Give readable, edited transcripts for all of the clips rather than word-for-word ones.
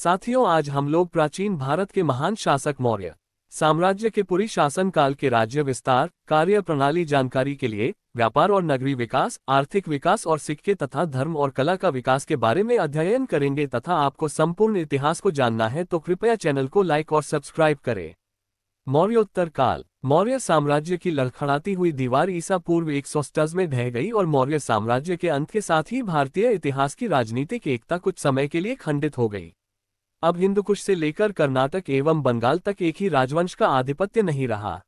साथियों, आज हम लोग प्राचीन भारत के महान शासक मौर्य साम्राज्य के पूरी शासन काल के राज्य विस्तार, कार्य प्रणाली जानकारी के लिए व्यापार और नगरीय विकास, आर्थिक विकास और सिक्के तथा धर्म और कला का विकास के बारे में अध्ययन करेंगे तथा आपको संपूर्ण इतिहास को जानना है तो कृपया चैनल को लाइक और सब्सक्राइब करें। मौर्योत्तर काल। मौर्य साम्राज्य की लड़खड़ाती हुई दीवार ईसा पूर्व 100 में ढह गई और मौर्य साम्राज्य के अंत के साथ ही भारतीय इतिहास की राजनीतिक एकता कुछ समय के लिए खंडित हो गई। अब हिंदुकुश से लेकर कर्नाटक एवं बंगाल तक एक ही राजवंश का आधिपत्य नहीं रहा।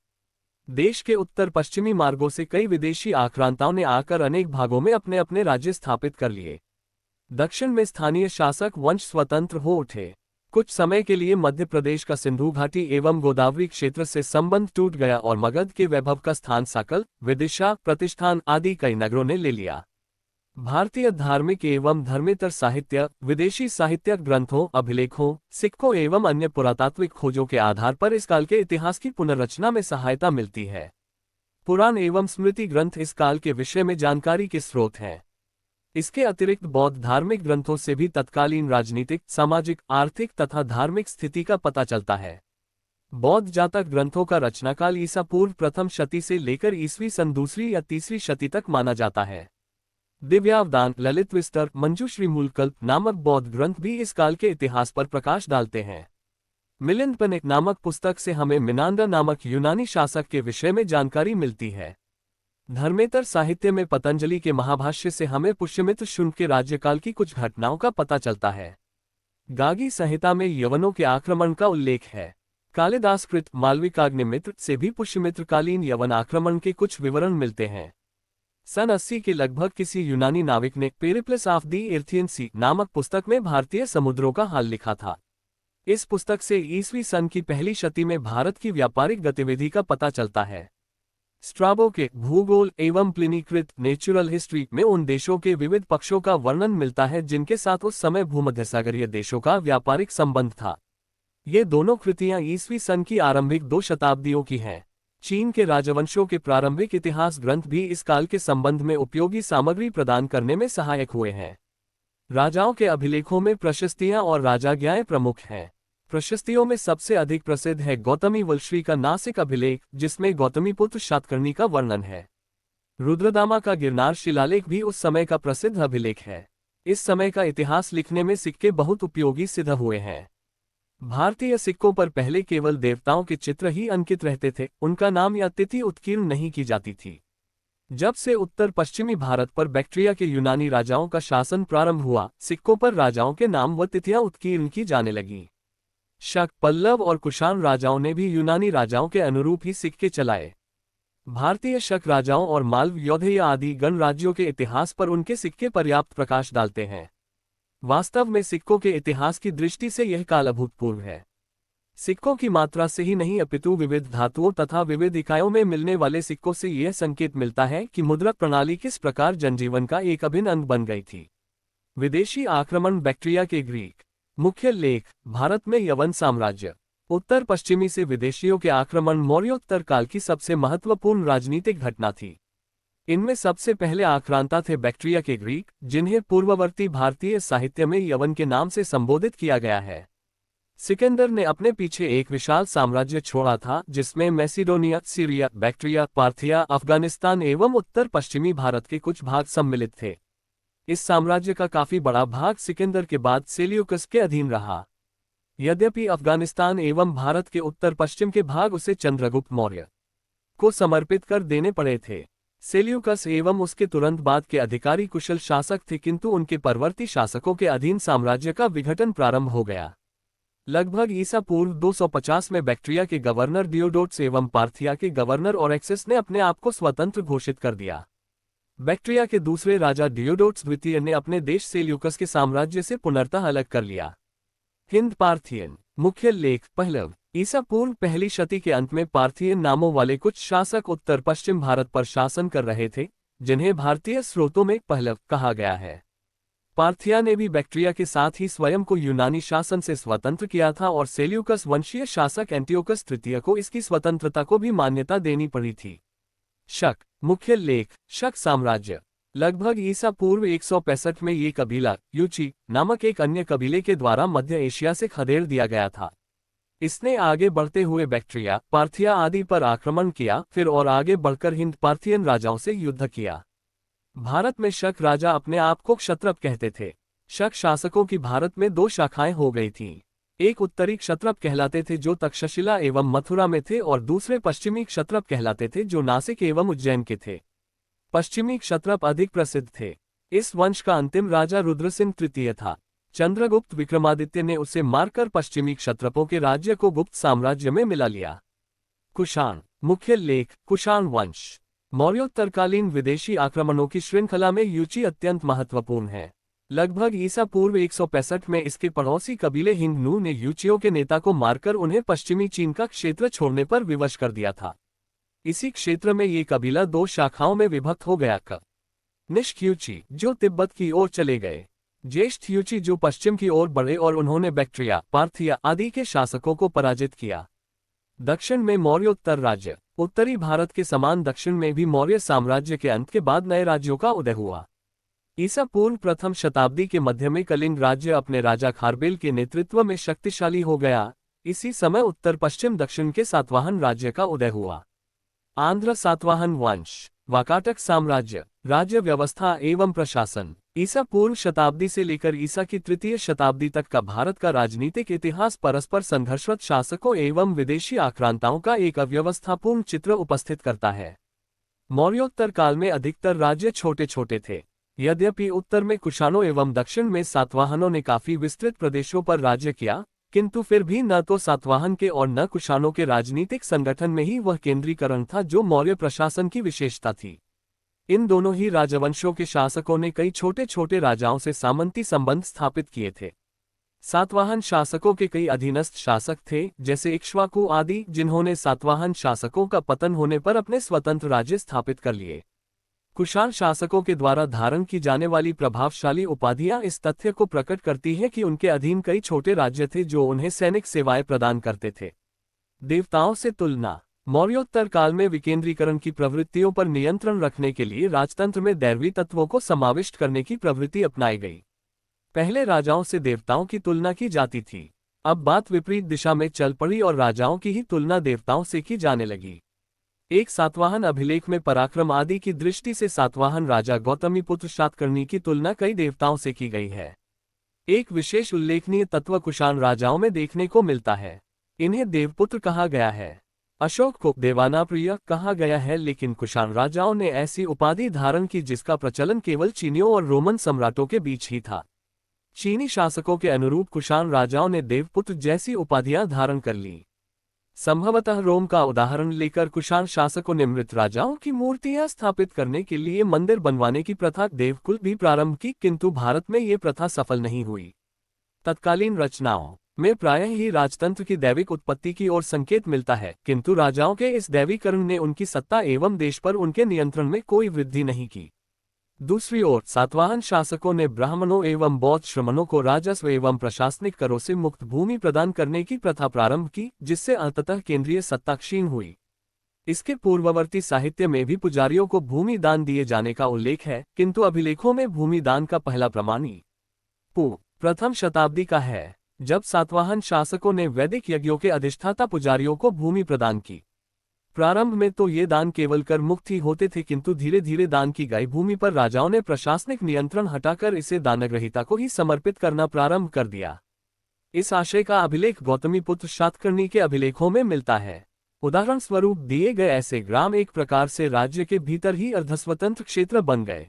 देश के उत्तर पश्चिमी मार्गों से कई विदेशी आक्रांताओं ने आकर अनेक भागों में अपने अपने राज्य स्थापित कर लिए। दक्षिण में स्थानीय शासक वंश स्वतंत्र हो उठे। कुछ समय के लिए मध्य प्रदेश का सिंधु घाटी एवं गोदावरी क्षेत्र से संबंध टूट गया और मगध के वैभव का स्थान साकल, विदिशा, प्रतिष्ठान आदि कई नगरों ने ले लिया। भारतीय धार्मिक एवं धर्मेतर साहित्य, विदेशी साहित्यक ग्रंथों, अभिलेखों, सिक्कों एवं अन्य पुरातात्विक खोजों के आधार पर इस काल के इतिहास की पुनर्रचना में सहायता मिलती है। पुराण एवं स्मृति ग्रंथ इस काल के विषय में जानकारी के स्रोत हैं। इसके अतिरिक्त बौद्ध धार्मिक ग्रंथों से भी तत्कालीन राजनीतिक, सामाजिक, आर्थिक तथा धार्मिक स्थिति का पता चलता है। बौद्ध जातक ग्रंथों का रचनाकाल ईसा पूर्व प्रथम शती से लेकर ईस्वी सन दूसरी या तीसरी शती तक माना जाता है। दिव्यावदान, ललित विस्तर, मंजूश्री मूलकल्प नामक बौद्ध ग्रंथ भी इस काल के इतिहास पर प्रकाश डालते हैं। मिलिंदपनिक नामक पुस्तक से हमें मिनांडर नामक यूनानी शासक के विषय में जानकारी मिलती है। धर्मेतर साहित्य में पतंजलि के महाभाष्य से हमें पुष्यमित्र शुंग के राज्यकाल की कुछ घटनाओं का पता चलता है। गागी संहिता में यवनों के आक्रमण का उल्लेख है। कालिदास कृत मालविकाग्निमित्र से भी पुष्यमित्रकालीन यवन आक्रमण के कुछ विवरण मिलते हैं। सन 80 के लगभग किसी यूनानी नाविक ने पेरिप्लस ऑफ द एर्थियन सी नामक पुस्तक में भारतीय समुद्रों का हाल लिखा था। इस पुस्तक से ईस्वी सन की पहली शती में भारत की व्यापारिक गतिविधि का पता चलता है। स्ट्राबो के भूगोल एवं प्लिनीकृत नेचुरल हिस्ट्री में उन देशों के विविध पक्षों का वर्णन मिलता है जिनके साथ उस समय भूमध्यसागरीय देशों का व्यापारिक संबंध था। ये दोनों कृतियां ईस्वी सन की आरंभिक 2 शताब्दियों की हैं। चीन के राजवंशों के प्रारंभिक इतिहास ग्रंथ भी इस काल के संबंध में उपयोगी सामग्री प्रदान करने में सहायक हुए हैं। राजाओं के अभिलेखों में प्रशस्तियां और राजाज्ञाएं प्रमुख हैं। प्रशस्तियों में सबसे अधिक प्रसिद्ध है गौतमी वल्श्री का नासिक अभिलेख, जिसमें गौतमीपुत्र शातकर्णी का वर्णन है। रुद्रदामा का गिरनार शिलालेख भी उस समय का प्रसिद्ध अभिलेख है। इस समय का इतिहास लिखने में सिक्के बहुत उपयोगी सिद्ध हुए हैं। भारतीय सिक्कों पर पहले केवल देवताओं के चित्र ही अंकित रहते थे, उनका नाम या तिथि उत्कीर्ण नहीं की जाती थी। जब से उत्तर पश्चिमी भारत पर बैक्ट्रिया के यूनानी राजाओं का शासन प्रारंभ हुआ, सिक्कों पर राजाओं के नाम व तिथियां उत्कीर्ण की जाने लगीं। शक, पल्लव और कुषाण राजाओं ने भी यूनानी राजाओं के अनुरूप ही सिक्के चलाए। भारतीय शक राजाओं और मालव, यौधेय आदि गणराज्यों के इतिहास पर उनके सिक्के पर्याप्त प्रकाश डालते हैं। वास्तव में सिक्कों के इतिहास की दृष्टि से यह काल अभूतपूर्व है। सिक्कों की मात्रा से ही नहीं अपितु विविध धातुओं तथा विविध इकाइयों में मिलने वाले सिक्कों से यह संकेत मिलता है कि मुद्रक प्रणाली किस प्रकार जनजीवन का एक अभिन्न अंग बन गई थी। विदेशी आक्रमण, बैक्ट्रिया के ग्रीक। मुख्य लेख, भारत में यवन साम्राज्य। उत्तर पश्चिमी से विदेशियों के आक्रमण मौर्योत्तर काल की सबसे महत्वपूर्ण राजनीतिक घटना थी। इनमें सबसे पहले आक्रांता थे बैक्ट्रिया के ग्रीक, जिन्हें पूर्ववर्ती भारतीय साहित्य में यवन के नाम से संबोधित किया गया है। सिकंदर ने अपने पीछे एक विशाल साम्राज्य छोड़ा था जिसमें Macedonia, Syria, Bactria, Parthia, Afghanistan एवं उत्तर पश्चिमी भारत के कुछ भाग सम्मिलित थे। इस साम्राज्य का काफी बड़ा भाग सिकंदर के बाद सेल्यूकस के अधीन रहा। यद्यपि अफगानिस्तान एवं भारत के उत्तर पश्चिम के भाग उसे चंद्रगुप्त मौर्य को समर्पित कर देने पड़े थे। सेल्यूकस एवं उसके तुरंत बाद के अधिकारी कुशल शासक थे, किंतु उनके परवर्ती शासकों के अधीन साम्राज्य का विघटन प्रारंभ हो गया। लगभग ईसा पूर्व 250 में बैक्ट्रिया के गवर्नर डियोडोट्स एवं पार्थिया के गवर्नर ओरेक्सिस ने अपने आप को स्वतंत्र घोषित कर दिया। बैक्ट्रिया के दूसरे राजा डियोडोट्स द्वितीय ने अपने देश सेल्यूकस के साम्राज्य से पुनर्तः अलग कर लिया। हिंद पार्थियन। मुख्य लेख, पहलव। ईसा पूर्व पहली शती के अंत में पार्थियन नामों वाले कुछ शासक उत्तर पश्चिम भारत पर शासन कर रहे थे, जिन्हें भारतीय स्रोतों में पहलव कहा गया है। पार्थिया ने भी बैक्ट्रिया के साथ ही स्वयं को यूनानी शासन से स्वतंत्र किया था और सेल्यूकस वंशीय शासक एंटियोकस तृतीय को इसकी स्वतंत्रता को भी मान्यता देनी पड़ी थी। शक। मुख्य लेख, शक साम्राज्य। लगभग ईसा पूर्व 165 में ये कबीला यूची नामक एक अन्य कबीले के द्वारा मध्य एशिया से खदेड़ दिया गया था। इसने आगे बढ़ते हुए बैक्ट्रिया, पार्थिया आदि पर आक्रमण किया, फिर और आगे बढ़कर हिंद पार्थियन राजाओं से युद्ध किया। भारत में शक राजा अपने आप को क्षत्रप कहते थे। शक शासकों की भारत में दो शाखाएं हो गई थीं। एक उत्तरी क्षत्रप कहलाते थे जो तक्षशिला एवं मथुरा में थे, और दूसरे पश्चिमी क्षत्रप कहलाते थे जो नासिक एवं उज्जैन के थे। पश्चिमी क्षत्रप अधिक प्रसिद्ध थे। इस वंश का अंतिम राजा रुद्रसेन तृतीय था। चंद्रगुप्त विक्रमादित्य ने उसे मारकर पश्चिमी क्षत्रपों के राज्य को गुप्त साम्राज्य में मिला लिया। कुषाण। मुख्य लेख: कुषाण वंश। मौर्योत्तरकालीन विदेशी आक्रमणों की श्रृंखला में यूची अत्यंत महत्वपूर्ण है। लगभग ईसा पूर्व 165 में इसके पड़ोसी कबीले हिंगनू ने यूचियों के नेता को मारकर उन्हें पश्चिमी चीन का क्षेत्र छोड़ने पर विवश कर दिया था। इसी क्षेत्र में ये कबीला दो शाखाओं में विभक्त हो गया। कनिष्क यूची जो तिब्बत की ओर चले गए, ज्येष्ठ यूची जो पश्चिम की ओर बढ़े और उन्होंने बैक्ट्रिया, पार्थिया आदि के शासकों को पराजित किया। दक्षिण में मौर्योत्तर राज्य। उत्तरी भारत के समान दक्षिण में भी मौर्य साम्राज्य के अंत के बाद नए राज्यों का उदय हुआ। ईसा पूर्व प्रथम शताब्दी के मध्य में कलिंग राज्य अपने राजा खारबेल के नेतृत्व में शक्तिशाली हो गया। इसी समय उत्तर पश्चिम दक्षिण के सातवाहन राज्य का उदय हुआ। आंध्र सातवाहन वंश। वाकाटक साम्राज्य। राज्य व्यवस्था एवं प्रशासन। ईसा पूर्व शताब्दी से लेकर ईसा की तृतीय शताब्दी तक का भारत का राजनीतिक इतिहास परस्पर संघर्षरत शासकों एवं विदेशी आक्रांताओं का एक अव्यवस्थापूर्ण चित्र उपस्थित करता है। मौर्योत्तर काल में अधिकतर राज्य छोटे छोटे थे। यद्यपि उत्तर में कुषाणों एवं दक्षिण में सातवाहनों ने काफी विस्तृत प्रदेशों पर राज्य किया, किंतु फिर भी न तो सातवाहन के और न कुषाणों के राजनीतिक संगठन में ही वह केंद्रीकरण था जो मौर्य प्रशासन की विशेषता थी। इन दोनों ही राजवंशों के शासकों ने कई छोटे छोटे राजाओं से सामंती संबंध स्थापित किए थे। सातवाहन शासकों के कई अधीनस्थ शासक थे, जैसे इक्ष्वाकु आदि, जिन्होंने सातवाहन शासकों का पतन होने पर अपने स्वतंत्र राज्य स्थापित कर लिए। कुषाण शासकों के द्वारा धारण की जाने वाली प्रभावशाली उपाधियां इस तथ्य को प्रकट करती हैं कि उनके अधीन कई छोटे राज्य थे जो उन्हें सैनिक सेवाएं प्रदान करते थे। देवताओं से तुलना। मौर्योत्तर काल में विकेंद्रीकरण की प्रवृत्तियों पर नियंत्रण रखने के लिए राजतंत्र में दैवी तत्वों को समाविष्ट करने की प्रवृत्ति अपनाई गई। पहले राजाओं से देवताओं की तुलना की जाती थी। अब बात विपरीत दिशा में चल पड़ी और राजाओं की ही तुलना देवताओं से की जाने लगी। एक सातवाहन अभिलेख में पराक्रम आदि की दृष्टि से सातवाहन राजा गौतमीपुत्र शातकर्णी की तुलना कई देवताओं से की गई है। एक विशेष उल्लेखनीय तत्व कुषाण राजाओं में देखने को मिलता है। इन्हें देवपुत्र कहा गया है। अशोक को देवानाप्रिय कहा गया है, लेकिन कुषाण राजाओं ने ऐसी उपाधि धारण की जिसका प्रचलन केवल चीनियों और रोमन सम्राटों के बीच ही था। चीनी शासकों के अनुरूप कुषाण राजाओं ने देवपुत्र जैसी उपाधियां धारण कर ली। संभवतः रोम का उदाहरण लेकर कुषाण शासकों ने मृत राजाओं की मूर्तियां स्थापित करने के लिए मंदिर बनवाने की प्रथा देवकुल भी प्रारंभ की, किंतु भारत में ये प्रथा सफल नहीं हुई। तत्कालीन रचनाओं में प्रायः ही राजतंत्र की दैविक उत्पत्ति की ओर संकेत मिलता है, किंतु राजाओं के इस दैवीकरण ने उनकी सत्ता एवं देश पर उनके नियंत्रण में कोई वृद्धि नहीं की। दूसरी ओर सातवाहन शासकों ने ब्राह्मणों एवं बौद्ध श्रमणों को राजस्व एवं प्रशासनिक करों से मुक्त भूमि प्रदान करने की प्रथा प्रारंभ की, जिससे अंततः केंद्रीय सत्ता क्षीण हुई। इसके पूर्ववर्ती साहित्य में भी पुजारियों को भूमि दान दिए जाने का उल्लेख है, किंतु अभिलेखों में भूमि दान का पहला प्रमाण प्रथम शताब्दी का है, जब सातवाहन शासकों ने वैदिक यज्ञों के अधिष्ठाता पुजारियों को भूमि प्रदान की। प्रारंभ में तो ये दान केवल कर मुक्त ही होते थे, किंतु धीरे धीरे दान की गई भूमि पर राजाओं ने प्रशासनिक नियंत्रण हटाकर इसे दानग्रहीता को ही समर्पित करना प्रारंभ कर दिया। इस आशय का अभिलेख गौतमीपुत्र शातकर्णी के अभिलेखों में मिलता है। उदाहरण स्वरूप दिए गए ऐसे ग्राम एक प्रकार से राज्य के भीतर ही अर्धस्वतंत्र क्षेत्र बन गए।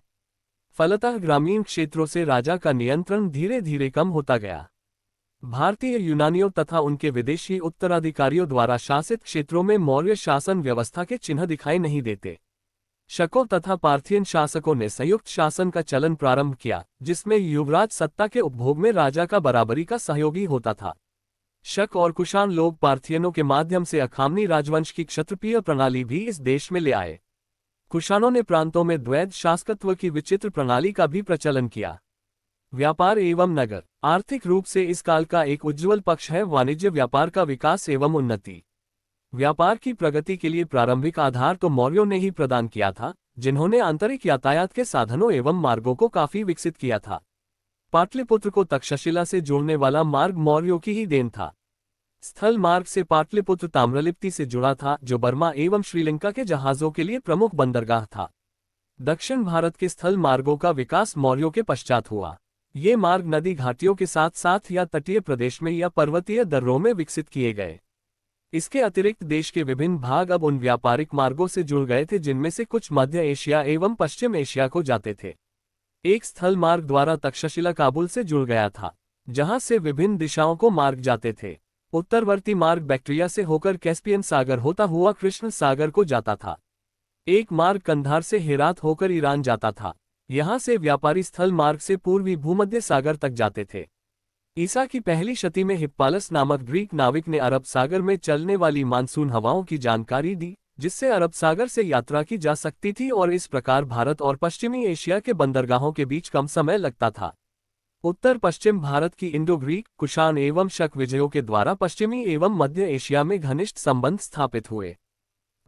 फलतः ग्रामीण क्षेत्रों से राजा का नियंत्रण धीरे धीरे कम होता गया। भारतीय यूनानियों तथा उनके विदेशी उत्तराधिकारियों द्वारा शासित क्षेत्रों में मौर्य शासन व्यवस्था के चिन्ह दिखाई नहीं देते। शकों तथा पार्थियन शासकों ने संयुक्त शासन का चलन प्रारंभ किया, जिसमें युवराज सत्ता के उपभोग में राजा का बराबरी का सहयोगी होता था। शक और कुषाण लोग पार्थियनों के माध्यम से अखामनी राजवंश की क्षत्रिय प्रणाली भी इस देश में ले आए। कुषाणों ने प्रांतों में द्वैध शासकत्व की विचित्र प्रणाली का भी प्रचलन किया। व्यापार एवं नगर। आर्थिक रूप से इस काल का एक उज्ज्वल पक्ष है वाणिज्य व्यापार का विकास एवं उन्नति। व्यापार की प्रगति के लिए प्रारंभिक आधार तो मौर्यों ने ही प्रदान किया था, जिन्होंने आंतरिक यातायात के साधनों एवं मार्गों को काफी विकसित किया था। पाटलिपुत्र को तक्षशिला से जोड़ने वाला मार्ग मौर्यों की ही देन था। स्थल मार्ग से पाटलिपुत्र ताम्रलिप्ति से जुड़ा था, जो बर्मा एवं श्रीलंका के जहाजों के लिए प्रमुख बंदरगाह था। दक्षिण भारत के स्थल मार्गों का विकास मौर्यों के पश्चात हुआ। ये मार्ग नदी घाटियों के साथ साथ या तटीय प्रदेश में या पर्वतीय दर्रों में विकसित किए गए। इसके अतिरिक्त देश के विभिन्न भाग अब उन व्यापारिक मार्गों से जुड़ गए थे जिनमें से कुछ मध्य एशिया एवं पश्चिम एशिया को जाते थे। एक स्थल मार्ग द्वारा तक्षशिला काबुल से जुड़ गया था, जहां से विभिन्न दिशाओं को मार्ग जाते थे। उत्तरवर्ती मार्ग बैक्ट्रिया से होकर कैस्पियन सागर होता हुआ कृष्ण सागर को जाता था। एक मार्ग कंधार से हेरात होकर ईरान जाता था। यहाँ से व्यापारी स्थल मार्ग से पूर्वी भूमध्य सागर तक जाते थे। ईसा की पहली शती में हिप्पालस नामक ग्रीक नाविक ने अरब सागर में चलने वाली मानसून हवाओं की जानकारी दी, जिससे अरब सागर से यात्रा की जा सकती थी और इस प्रकार भारत और पश्चिमी एशिया के बंदरगाहों के बीच कम समय लगता था। उत्तर पश्चिम भारत की इंडो ग्रीक, कुषाण एवं शक विजयों के द्वारा पश्चिमी एवं मध्य एशिया में घनिष्ठ संबंध स्थापित हुए।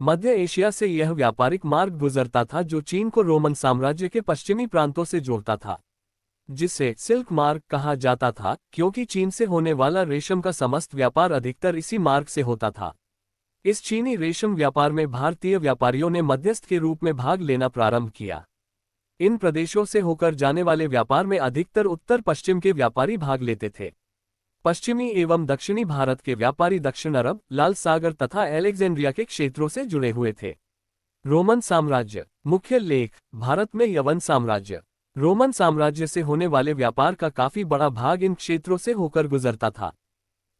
मध्य एशिया से यह व्यापारिक मार्ग गुजरता था जो चीन को रोमन साम्राज्य के पश्चिमी प्रांतों से जोड़ता था, जिसे सिल्क मार्ग कहा जाता था, क्योंकि चीन से होने वाला रेशम का समस्त व्यापार अधिकतर इसी मार्ग से होता था। इस चीनी रेशम व्यापार में भारतीय व्यापारियों ने मध्यस्थ के रूप में भाग लेना प्रारंभ किया। इन प्रदेशों से होकर जाने वाले व्यापार में अधिकतर उत्तर पश्चिम के व्यापारी भाग लेते थे। पश्चिमी एवं दक्षिणी भारत के व्यापारी दक्षिण अरब, लाल सागर तथा अलेक्जेंड्रिया के क्षेत्रों से जुड़े हुए थे। रोमन साम्राज्य। मुख्य लेख। भारत में यवन साम्राज्य। रोमन साम्राज्य से होने वाले व्यापार का काफी बड़ा भाग इन क्षेत्रों से होकर गुजरता था।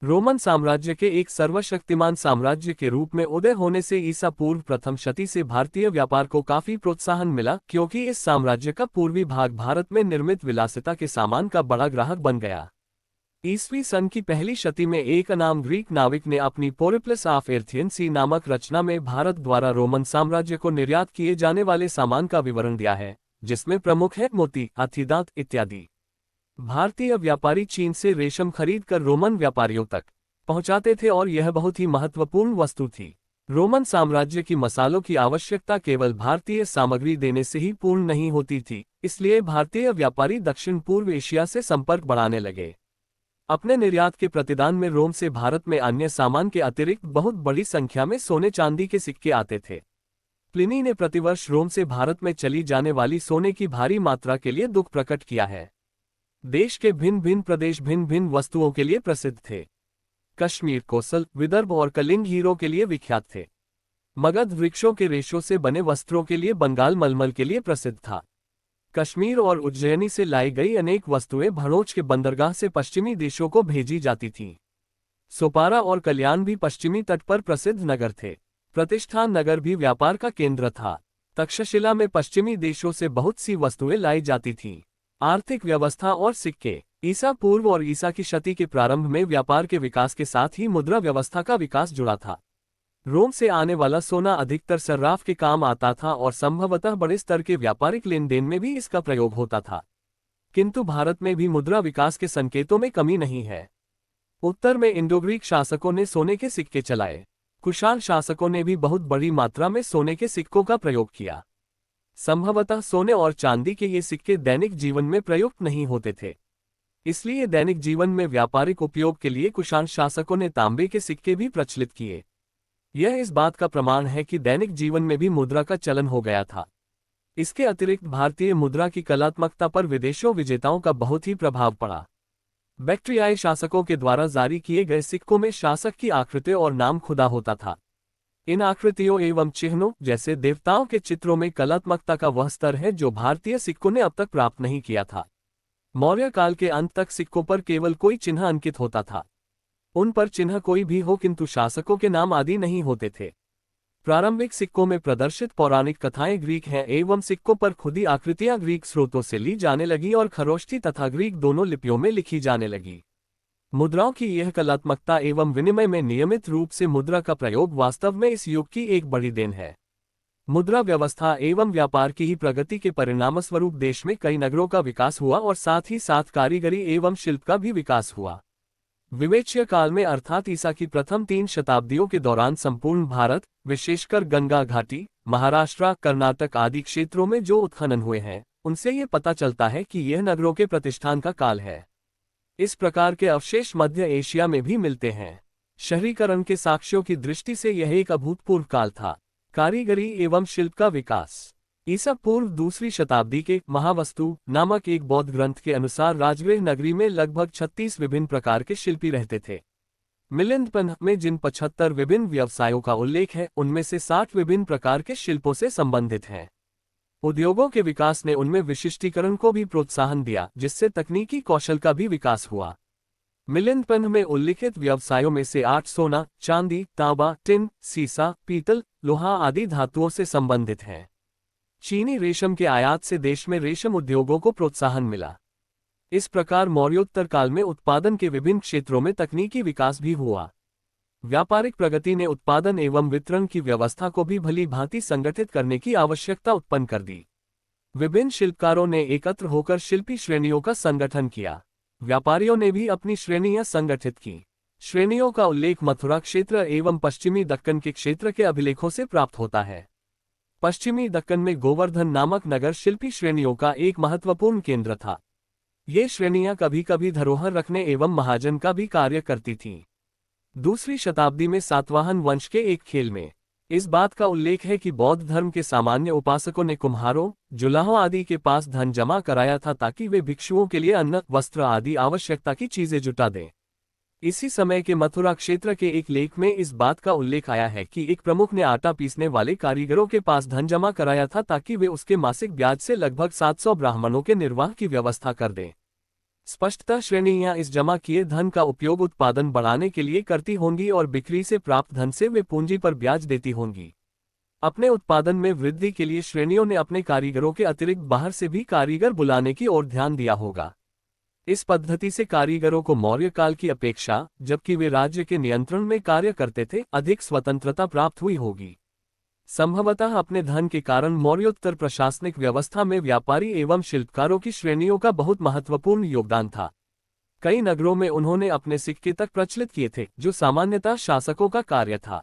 रोमन साम्राज्य के एक सर्वशक्तिमान साम्राज्य के रूप में उदय होने से ईसा पूर्व प्रथम शती से भारतीय व्यापार को काफी प्रोत्साहन मिला, क्योंकि इस साम्राज्य का पूर्वी भाग भारत में निर्मित विलासिता के सामान का बड़ा ग्राहक बन गया। ईस्वी सन की पहली शती में एक अनाम ग्रीक नाविक ने अपनी पोरिप्लस ऑफ एर्थियन सी नामक रचना में भारत द्वारा रोमन साम्राज्य को निर्यात किए जाने वाले सामान का विवरण दिया है, जिसमें प्रमुख है मोती, हाथीदांत इत्यादि। भारतीय व्यापारी चीन से रेशम खरीदकर रोमन व्यापारियों तक पहुंचाते थे और यह बहुत ही महत्वपूर्ण वस्तु थी। रोमन साम्राज्य की मसालों की आवश्यकता केवल भारतीय सामग्री देने से ही पूर्ण नहीं होती थी, इसलिए भारतीय व्यापारी दक्षिण पूर्व एशिया से संपर्क बढ़ाने लगे। अपने निर्यात के प्रतिदान में रोम से भारत में अन्य सामान के अतिरिक्त बहुत बड़ी संख्या में सोने चांदी के सिक्के आते थे। प्लिनी ने प्रतिवर्ष रोम से भारत में चली जाने वाली सोने की भारी मात्रा के लिए दुख प्रकट किया है। देश के भिन्न भिन्न प्रदेश भिन्न भिन्न वस्तुओं के लिए प्रसिद्ध थे। कश्मीर, कोसल, विदर्भ और कलिंग हीरो के लिए विख्यात थे। मगध वृक्षों के रेशों से बने वस्त्रों के लिए बंगाल मलमल के लिए प्रसिद्ध था। कश्मीर और उज्जैनी से लाई गई अनेक वस्तुएं भड़ोच के बंदरगाह से पश्चिमी देशों को भेजी जाती थीं। सोपारा और कल्याण भी पश्चिमी तट पर प्रसिद्ध नगर थे। प्रतिष्ठान नगर भी व्यापार का केंद्र था। तक्षशिला में पश्चिमी देशों से बहुत सी वस्तुएं लाई जाती थीं। आर्थिक व्यवस्था और सिक्के। ईसा पूर्व और ईसा की शती के प्रारंभ में व्यापार के विकास के साथ ही मुद्रा व्यवस्था का विकास जुड़ा था। रोम से आने वाला सोना अधिकतर सर्राफ के काम आता था और संभवतः बड़े स्तर के व्यापारिक लेन देन में भी इसका प्रयोग होता था। किंतु भारत में भी मुद्रा विकास के संकेतों में कमी नहीं है। उत्तर में इंडोग्रीक शासकों ने सोने के सिक्के चलाए। कुषाण शासकों ने भी बहुत बड़ी मात्रा में सोने के सिक्कों का प्रयोग किया। संभवतः सोने और चांदी के ये सिक्के दैनिक जीवन में प्रयुक्त नहीं होते थे, इसलिए दैनिक जीवन में व्यापारिक उपयोग के लिए कुषाण शासकों ने तांबे के सिक्के भी प्रचलित किए। यह इस बात का प्रमाण है कि दैनिक जीवन में भी मुद्रा का चलन हो गया था। इसके अतिरिक्त भारतीय मुद्रा की कलात्मकता पर विदेशों विजेताओं का बहुत ही प्रभाव पड़ा। बैक्ट्रियाई शासकों के द्वारा जारी किए गए सिक्कों में शासक की आकृति और नाम खुदा होता था। इन आकृतियों एवं चिन्हों जैसे देवताओं के चित्रों में कलात्मकता का वह स्तर है जो भारतीय सिक्कों ने अब तक प्राप्त नहीं किया था। मौर्य काल के अंत तक सिक्कों पर केवल कोई चिन्ह अंकित होता था। उन पर चिन्ह कोई भी हो किंतु शासकों के नाम आदि नहीं होते थे। प्रारंभिक सिक्कों में प्रदर्शित पौराणिक कथाएं ग्रीक हैं एवं सिक्कों पर खुदी आकृतियां ग्रीक स्रोतों से ली जाने लगी और खरोष्ठी तथा ग्रीक दोनों लिपियों में लिखी जाने लगी। मुद्राओं की यह कलात्मकता एवं विनिमय में नियमित रूप से मुद्रा का प्रयोग वास्तव में इस युग की एक बड़ी देन है। मुद्रा व्यवस्था एवं व्यापार की ही प्रगति के परिणामस्वरूप देश में कई नगरों का विकास हुआ और साथ ही साथ कारीगरी एवं शिल्प का भी विकास हुआ। विवेच्य काल में अर्थात ईसा की प्रथम 3 शताब्दियों के दौरान संपूर्ण भारत, विशेषकर गंगा घाटी, महाराष्ट्र, कर्नाटक आदि क्षेत्रों में जो उत्खनन हुए हैं, उनसे ये पता चलता है कि यह नगरों के प्रतिष्ठान का काल है। इस प्रकार के अवशेष मध्य एशिया में भी मिलते हैं। शहरीकरण के साक्ष्यों की दृष्टि से यह एक अभूतपूर्व काल था। कारीगरी एवं शिल्प का विकास। ईसा पूर्व दूसरी शताब्दी के महावस्तु नामक एक बौद्ध ग्रंथ के अनुसार राजगृह नगरी में लगभग 36 विभिन्न प्रकार के शिल्पी रहते थे। मिलिंद में जिन 75 विभिन्न व्यवसायों का उल्लेख है, उनमें से 60 विभिन्न प्रकार के शिल्पों से संबंधित हैं। उद्योगों के विकास ने उनमें विशिष्टीकरण को भी प्रोत्साहन दिया, जिससे तकनीकी कौशल का भी विकास हुआ। मिलिंद में उल्लिखित व्यवसायों में से 8 सोना, चांदी, तांबा, टिन, सीसा, पीतल, लोहा आदि धातुओं से संबंधित हैं। चीनी रेशम के आयात से देश में रेशम उद्योगों को प्रोत्साहन मिला। इस प्रकार मौर्योत्तर काल में उत्पादन के विभिन्न क्षेत्रों में तकनीकी विकास भी हुआ। व्यापारिक प्रगति ने उत्पादन एवं वितरण की व्यवस्था को भी भली भांति संगठित करने की आवश्यकता उत्पन्न कर दी। विभिन्न शिल्पकारों ने एकत्र होकर शिल्पी श्रेणियों का संगठन किया। व्यापारियों ने भी अपनी श्रेणियां संगठित की। श्रेणियों का उल्लेख मथुरा क्षेत्र एवं पश्चिमी दक्कन के क्षेत्र के अभिलेखों से प्राप्त होता है। पश्चिमी दक्कन में गोवर्धन नामक नगर शिल्पी श्रेणियों का एक महत्वपूर्ण केंद्र था। ये श्रेणियां कभी कभी धरोहर रखने एवं महाजन का भी कार्य करती थीं। दूसरी शताब्दी में सातवाहन वंश के एक खेल में इस बात का उल्लेख है कि बौद्ध धर्म के सामान्य उपासकों ने कुम्हारों, जुलाहों आदि के पास धन जमा कराया था ताकि वे भिक्षुओं के लिए अन्न, वस्त्र आदि आवश्यकता की चीजें जुटा दें। इसी समय के मथुरा क्षेत्र के एक लेख में इस बात का उल्लेख आया है कि एक प्रमुख ने आटा पीसने वाले कारीगरों के पास धन जमा कराया था ताकि वे उसके मासिक ब्याज से लगभग 700 ब्राह्मणों के निर्वाह की व्यवस्था कर दें। स्पष्टतः श्रेणियां इस जमा किए धन का उपयोग उत्पादन बढ़ाने के लिए करती होंगी और बिक्री से प्राप्त धन से वे पूंजी पर ब्याज देती होंगी। अपने उत्पादन में वृद्धि के लिए श्रेणियों ने अपने कारीगरों के अतिरिक्त बाहर से भी कारीगर बुलाने की ओर ध्यान दिया होगा। इस पद्धति से कारीगरों को मौर्य काल की अपेक्षा, जबकि वे राज्य के नियंत्रण में कार्य करते थे, अधिक स्वतंत्रता प्राप्त हुई होगी। संभवतः अपने धन के कारण मौर्योत्तर प्रशासनिक व्यवस्था में व्यापारी एवं शिल्पकारों की श्रेणियों का बहुत महत्वपूर्ण योगदान था। कई नगरों में उन्होंने अपने सिक्के तक प्रचलित किए थे, जो सामान्यतः शासकों का कार्य था।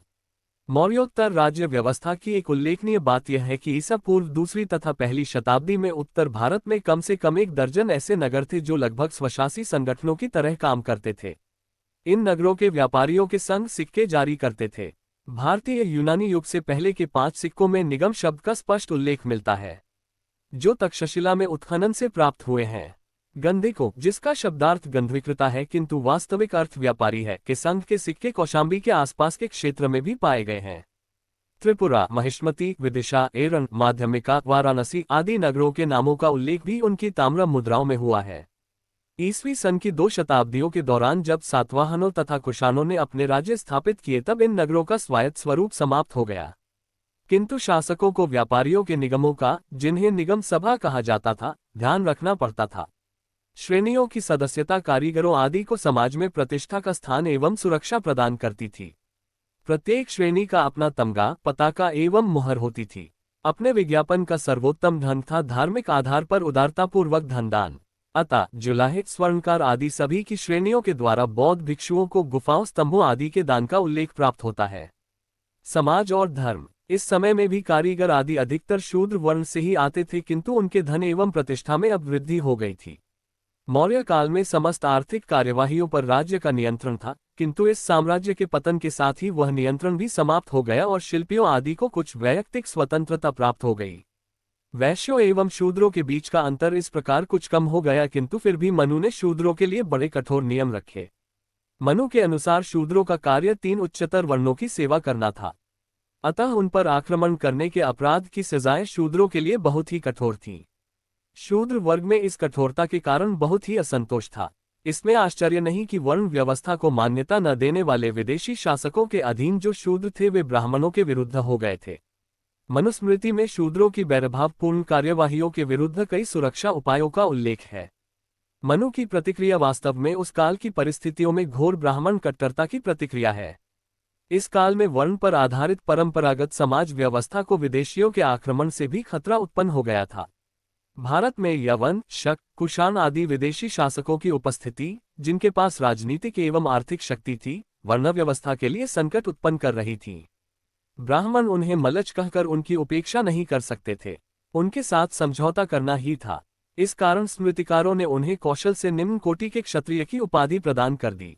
मौर्योत्तर राज्य व्यवस्था की एक उल्लेखनीय बात यह है कि ईसा पूर्व दूसरी तथा पहली शताब्दी में उत्तर भारत में कम से कम 1 दर्जन ऐसे नगर थे जो लगभग स्वशासी संगठनों की तरह काम करते थे। इन नगरों के व्यापारियों के संग सिक्के जारी करते थे। भारतीय यूनानी युग से पहले के 5 सिक्कों में निगम शब्द का स्पष्ट उल्लेख मिलता है, जो तक्षशिला में उत्खनन से प्राप्त हुए हैं। गंधिको, जिसका शब्दार्थ गंधविक्रेता है किंतु वास्तविक अर्थ व्यापारी है, के संघ के सिक्के कौशाम्बी के आसपास के क्षेत्र में भी पाए गए हैं। त्रिपुरा, महिष्मती, विदिशा, एरन, माध्यमिका, वाराणसी आदि नगरों के नामों का उल्लेख भी उनकी ताम्र मुद्राओं में हुआ है। ईसवी सन की 2 शताब्दियों के दौरान जब सातवाहनों तथा कुषाणों ने अपने राज्य स्थापित किए, तब इन नगरों का स्वायत्त स्वरूप समाप्त हो गया। किंतु शासकों को व्यापारियों के निगमों का, जिन्हें निगम सभा कहा जाता था, ध्यान रखना पड़ता था। श्रेणियों की सदस्यता कारीगरों आदि को समाज में प्रतिष्ठा का स्थान एवं सुरक्षा प्रदान करती थी। प्रत्येक श्रेणी का अपना तमगा, पताका एवं मुहर होती थी। अपने विज्ञापन का सर्वोत्तम ढंग था धार्मिक आधार पर उदारतापूर्वक धनदान। अतः जुलाहे, स्वर्णकार आदि सभी की श्रेणियों के द्वारा बौद्ध भिक्षुओं को गुफाओं, स्तंभों आदि के दान का उल्लेख प्राप्त होता है। समाज और धर्म। इस समय में भी कारीगर आदि अधिकतर शूद्र वर्ण से ही आते थे, किंतु उनके धन एवं प्रतिष्ठा में अब वृद्धि हो गई थी। मौर्य काल में समस्त आर्थिक कार्यवाहियों पर राज्य का नियंत्रण था, किंतु इस साम्राज्य के पतन के साथ ही वह नियंत्रण भी समाप्त हो गया और शिल्पियों आदि को कुछ वैयक्तिक स्वतंत्रता प्राप्त हो गई। वैश्यों एवं शूद्रों के बीच का अंतर इस प्रकार कुछ कम हो गया, किंतु फिर भी मनु ने शूद्रों के लिए बड़े कठोर नियम रखे। मनु के अनुसार शूद्रों का कार्य 3 उच्चतर वर्णों की सेवा करना था, अतः उन पर आक्रमण करने के अपराध की सजाएं शूद्रों के लिए बहुत ही कठोर थीं। शूद्र वर्ग में इस कठोरता के कारण बहुत ही असंतोष था। इसमें आश्चर्य नहीं कि वर्ण व्यवस्था को मान्यता न देने वाले विदेशी शासकों के अधीन जो शूद्र थे, वे ब्राह्मणों के विरुद्ध हो गए थे। मनुस्मृति में शूद्रों की वैरभावपूर्ण कार्यवाहियों के विरुद्ध कई सुरक्षा उपायों का उल्लेख है। मनु की प्रतिक्रिया वास्तव में उस काल की परिस्थितियों में घोर ब्राह्मण कट्टरता की प्रतिक्रिया है। इस काल में वर्ण पर आधारित परंपरागत समाज व्यवस्था को विदेशियों के आक्रमण से भी खतरा उत्पन्न हो गया था। भारत में यवन, शक, कुषाण आदि विदेशी शासकों की उपस्थिति, जिनके पास राजनीतिक एवं आर्थिक शक्ति थी, वर्ण व्यवस्था के लिए संकट उत्पन्न कर रही थी। ब्राह्मण उन्हें मलच कहकर उनकी उपेक्षा नहीं कर सकते थे, उनके साथ समझौता करना ही था। इस कारण स्मृतिकारों ने उन्हें कौशल से निम्न कोटि के क्षत्रिय की उपाधि प्रदान कर दी।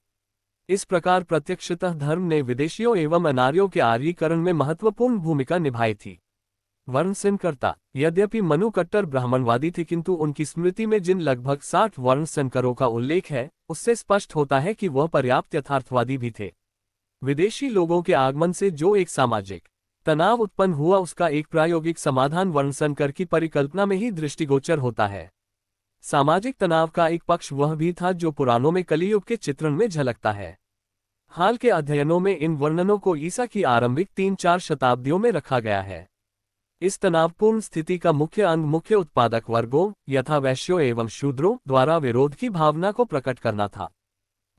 इस प्रकार प्रत्यक्षतः धर्म ने विदेशियों एवं अनार्यों के आर्यीकरण में महत्वपूर्ण भूमिका निभाई थी। वर्ण संकरता। यद्यपि मनु कट्टर ब्राह्मणवादी थे, किंतु उनकी स्मृति में जिन लगभग 60 वर्ण संकरों का उल्लेख है, उससे स्पष्ट होता है कि वह पर्याप्त यथार्थवादी भी थे। विदेशी लोगों के आगमन से जो एक सामाजिक तनाव उत्पन्न हुआ, उसका एक प्रायोगिक समाधान वर्ण संकर की परिकल्पना में ही दृष्टिगोचर होता है। सामाजिक तनाव का एक पक्ष वह भी था जो पुराणों में कलियुग के चित्रण में झलकता है। हाल के अध्ययनों में इन वर्णनों को ईसा की आरंभिक 3-4 शताब्दियों में रखा गया है। इस तनावपूर्ण स्थिति का मुख्य अंग मुख्य उत्पादक वर्गों यथा वैश्यों एवं शूद्रों द्वारा विरोध की भावना को प्रकट करना था।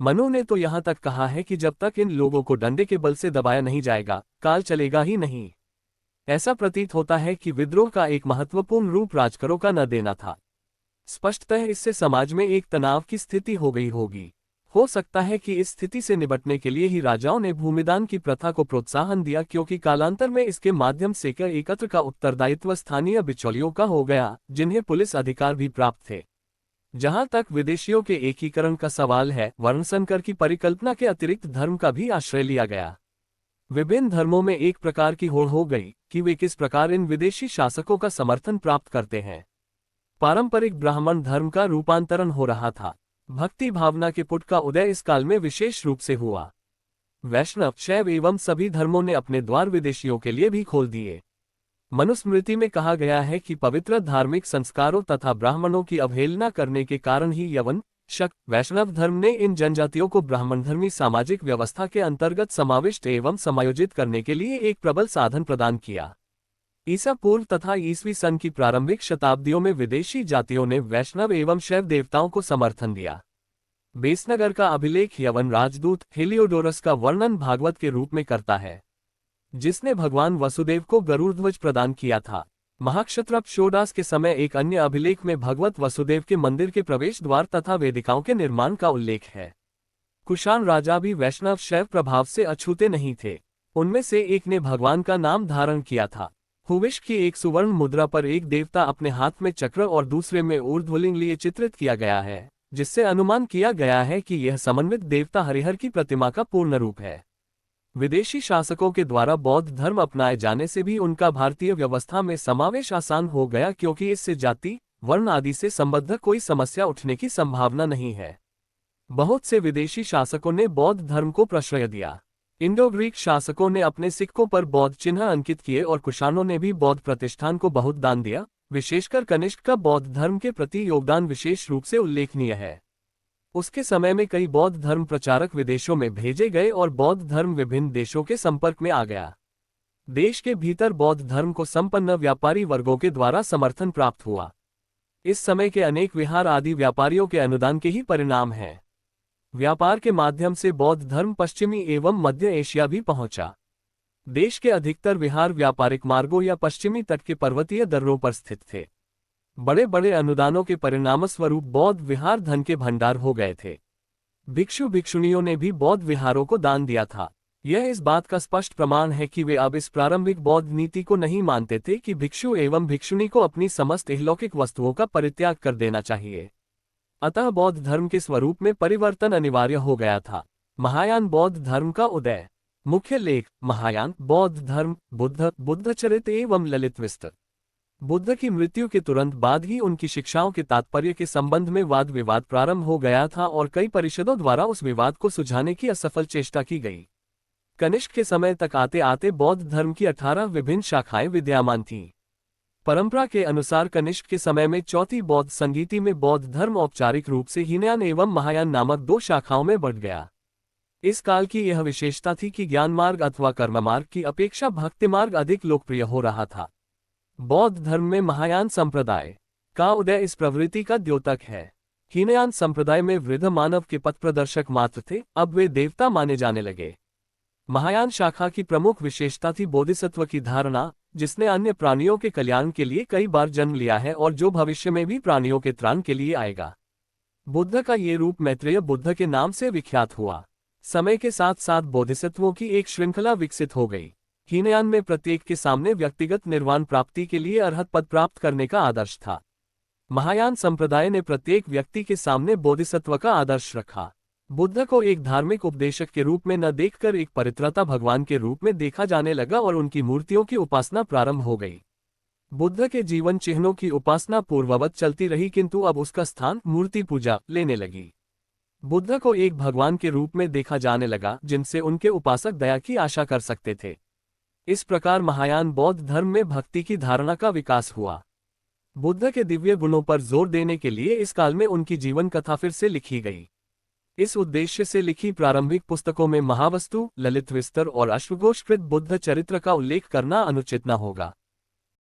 मनु ने तो यहाँ तक कहा है कि जब तक इन लोगों को डंडे के बल से दबाया नहीं जाएगा, काल चलेगा ही नहीं। ऐसा प्रतीत होता है कि विद्रोह का एक महत्वपूर्ण रूप राजकरों का न देना था। स्पष्टतः इससे समाज में एक तनाव की स्थिति हो गई होगी। हो सकता है कि इस स्थिति से निपटने के लिए ही राजाओं ने भूमिदान की प्रथा को प्रोत्साहन दिया, क्योंकि कालांतर में इसके माध्यम से कर एकत्र का उत्तरदायित्व स्थानीय बिचौलियों का हो गया, जिन्हें पुलिस अधिकार भी प्राप्त थे। जहां तक विदेशियों के एकीकरण का सवाल है, वर्णसंकर की परिकल्पना के अतिरिक्त धर्म का भी आश्रय लिया गया। विभिन्न धर्मों में एक प्रकार की होड़ हो गई कि वे किस प्रकार इन विदेशी शासकों का समर्थन प्राप्त करते हैं। पारंपरिक ब्राह्मण धर्म का रूपांतरण हो रहा था। भक्ति भावना के पुट का उदय इस काल में विशेष रूप से हुआ। वैष्णव, शैव एवं सभी धर्मों ने अपने द्वार विदेशियों के लिए भी खोल दिए। मनुस्मृति में कहा गया है कि पवित्र धार्मिक संस्कारों तथा ब्राह्मणों की अवहेलना करने के कारण ही यवन, शक, वैष्णव धर्म ने इन जनजातियों को ब्राह्मणधर्मी सामाजिक व्यवस्था के अंतर्गत समाविष्ट एवं समायोजित करने के लिए एक प्रबल साधन प्रदान किया। ईसा पूर्व तथा ईसवी सन की प्रारंभिक शताब्दियों में विदेशी जातियों ने वैष्णव एवं शैव देवताओं को समर्थन दिया। बेसनगर का अभिलेख यवन राजदूत हेलियोडोरस का वर्णन भागवत के रूप में करता है, जिसने भगवान वसुदेव को गरुड़ध्वज प्रदान किया था। महाक्षत्रप शोडास के समय एक अन्य अभिलेख में भगवत वसुदेव के मंदिर के प्रवेश द्वार तथा वेदिकाओं के निर्माण का उल्लेख है। कुषाण राजा भी वैष्णव शैव प्रभाव से अछूते नहीं थे। उनमें से एक ने भगवान का नाम धारण किया था। हुविश की एक सुवर्ण मुद्रा पर एक देवता अपने हाथ में चक्र और दूसरे में ऊर्ध्वलिंग लिए चित्रित किया गया है, जिससे अनुमान किया गया है कि यह समन्वित देवता हरिहर की प्रतिमा का पूर्ण रूप है। विदेशी शासकों के द्वारा बौद्ध धर्म अपनाए जाने से भी उनका भारतीय व्यवस्था में समावेश आसान हो गया, क्योंकि इससे जाति, वर्ण आदि से संबद्ध कोई समस्या उठने की संभावना नहीं है। बहुत से विदेशी शासकों ने बौद्ध धर्म को प्रश्रय दिया। इंडो ग्रीक शासकों ने अपने सिक्कों पर बौद्ध चिन्ह अंकित किए और कुषाणों ने भी बौद्ध प्रतिष्ठान को बहुत दान दिया। विशेषकर कनिष्क का बौद्ध धर्म के प्रति योगदान विशेष रूप से उल्लेखनीय है। उसके समय में कई बौद्ध धर्म प्रचारक विदेशों में भेजे गए और बौद्ध धर्म विभिन्न देशों के संपर्क में आ गया। देश के भीतर बौद्ध धर्म को संपन्न व्यापारी वर्गों के द्वारा समर्थन प्राप्त हुआ। इस समय के अनेक विहार आदि व्यापारियों के अनुदान के ही परिणाम हैं। व्यापार के माध्यम से बौद्ध धर्म पश्चिमी एवं मध्य एशिया भी पहुंचा। देश के अधिकतर विहार व्यापारिक मार्गों या पश्चिमी तट के पर्वतीय दर्रों पर स्थित थे। बड़े बड़े अनुदानों के परिणामस्वरूप बौद्ध विहार धन के भंडार हो गए थे। भिक्षु भिक्षुणियों ने भी बौद्ध विहारों को दान दिया था। यह इस बात का स्पष्ट प्रमाण है कि वे अब इस प्रारंभिक बौद्ध नीति को नहीं मानते थे कि भिक्षु एवं भिक्षुणी को अपनी समस्त इहलौकिक वस्तुओं का परित्याग कर देना चाहिए। अतः बौद्ध धर्म के स्वरूप में परिवर्तन अनिवार्य हो गया था। महायान बौद्ध धर्म का उदय। मुख्य लेख: महायान बौद्ध धर्म, बुद्धचरित एवं ललित विस्तृत। बुद्ध की मृत्यु के तुरंत बाद ही उनकी शिक्षाओं के तात्पर्य के संबंध में वाद विवाद प्रारंभ हो गया था और कई परिषदों द्वारा उस विवाद को सुलझाने की असफल चेष्टा की गई। कनिष्क के समय तक आते आते बौद्ध धर्म की 18 विभिन्न शाखाएं विद्यमान थीं। परंपरा के अनुसार कनिष्क के समय में चौथी बौद्ध संगीति में बौद्ध धर्म औपचारिक रूप से हीनयान एवं महायान नामक 2 शाखाओं में बढ़ गया। इस काल की यह विशेषता थी कि ज्ञान मार्ग अथवा कर्म मार्ग की अपेक्षा भक्ति मार्ग अधिक लोकप्रिय हो रहा था। बौद्ध धर्म में महायान संप्रदाय का उदय इस प्रवृत्ति का द्योतक है। हीनयान संप्रदाय में वृद्ध मानव के पथ प्रदर्शक मात्र थे, अब वे देवता माने जाने लगे। महायान शाखा की प्रमुख विशेषता थी बोधिसत्व की धारणा, जिसने अन्य प्राणियों के कल्याण के लिए कई बार जन्म लिया है और जो भविष्य में भी प्राणियों के त्राण के लिए आएगा। बुद्ध का ये रूप मैत्रेय बुद्ध के नाम से विख्यात हुआ। समय के साथ साथ बोधिसत्वों की एक श्रृंखला विकसित हो गई। हीनयान में प्रत्येक के सामने व्यक्तिगत निर्वाण प्राप्ति के लिए अर्हत पद प्राप्त करने का आदर्श था। महायान संप्रदाय ने प्रत्येक व्यक्ति के सामने बोधिसत्व का आदर्श रखा। बुद्ध को एक धार्मिक उपदेशक के रूप में न देखकर एक परित्राता भगवान के रूप में देखा जाने लगा और उनकी मूर्तियों की उपासना प्रारंभ हो गई। बुद्ध के जीवन चिन्हों की उपासना पूर्ववत चलती रही, किंतु अब उसका स्थान मूर्ति पूजा लेने लगी। बुद्ध को एक भगवान के रूप में देखा जाने लगा जिनसे उनके उपासक दया की आशा कर सकते थे। इस प्रकार महायान बौद्ध धर्म में भक्ति की धारणा का विकास हुआ। बुद्ध के दिव्य गुणों पर जोर देने के लिए इस काल में उनकी जीवन कथा फिर से लिखी गई। इस उद्देश्य से लिखी प्रारंभिक पुस्तकों में महावस्तु, ललित विस्तर और अश्वघोषकृत बुद्ध चरित्र का उल्लेख करना अनुचित न होगा।